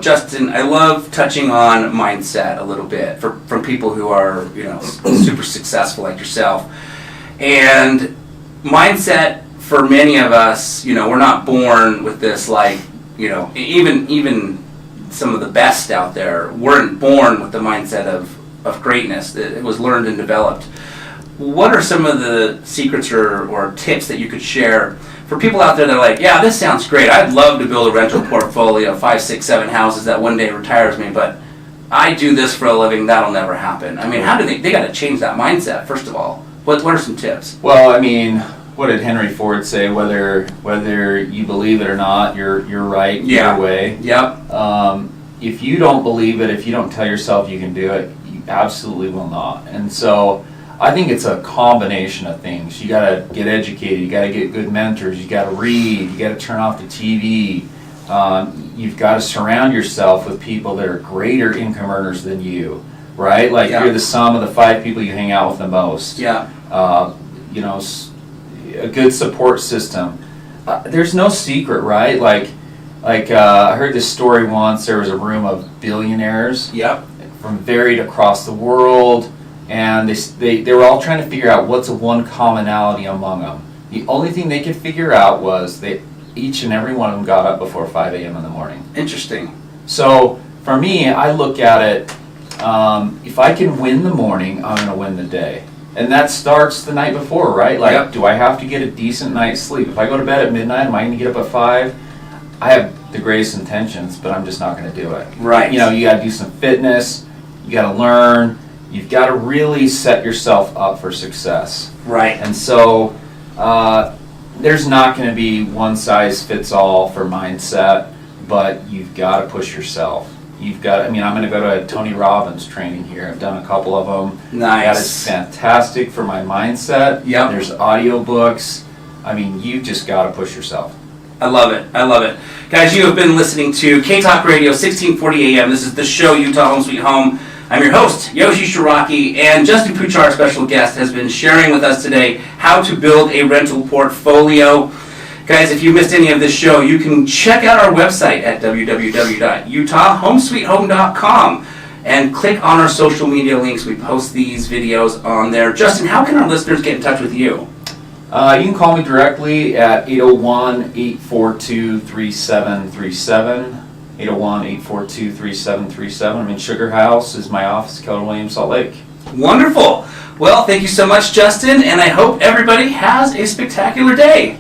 Justin, I love touching on mindset a little bit from people who are, super successful like yourself. And mindset for many of us, we're not born with this, even some of the best out there weren't born with the mindset of greatness. It was learned and developed. What are some of the secrets or tips that you could share for people out there that are like, yeah, this sounds great. I'd love to build a rental portfolio of 5, 6, 7 houses that one day retires me, but I do this for a living. That'll never happen. I mean, how do they got to change that mindset, first of all? What are some tips? Well, I mean, what did Henry Ford say? Whether you believe it or not, you're right either way. Yep. If you don't believe it, if you don't tell yourself you can do it, you absolutely will not. And so I think it's a combination of things. You got to get educated. You got to get good mentors. You got to read. You got to turn off the TV. You've got to surround yourself with people that are greater income earners than you, right? Like you're the sum of the 5 people you hang out with the most. Yeah. A good support system. There's no secret, right? Like I heard this story once. There was a room of billionaires. Yep. From varied across the world. And they were all trying to figure out what's the one commonality among them. The only thing they could figure out was they each and every one of them got up before 5 a.m. in the morning. Interesting. So for me, I look at it, if I can win the morning, I'm going to win the day. And that starts the night before, right? Like, Do I have to get a decent night's sleep? If I go to bed at midnight, am I going to get up at 5? I have the greatest intentions, but I'm just not going to do it. Right. You got to do some fitness. You got to learn. You've got to really set yourself up for success. Right. And so there's not going to be one size fits all for mindset, but you've got to push yourself. I'm going to go to a Tony Robbins training here. I've done a couple of them. Nice. That is fantastic for my mindset. Yep. There's audiobooks. You've just got to push yourself. I love it. Guys, you have been listening to K-Talk Radio, 1640 AM. This is the show, Utah Home Sweet Home. I'm your host, Yoshi Shiraki, and Justin Puchar, our special guest, has been sharing with us today how to build a rental portfolio. Guys, if you missed any of this show, you can check out our website at www.utahhomesweethome.com and click on our social media links. We post these videos on there. Justin, how can our listeners get in touch with you? You can call me directly at 801-842-3737. 801-842-3737. I'm in Sugar House is my office, Keller Williams, Salt Lake. Wonderful. Well, thank you so much, Justin, and I hope everybody has a spectacular day.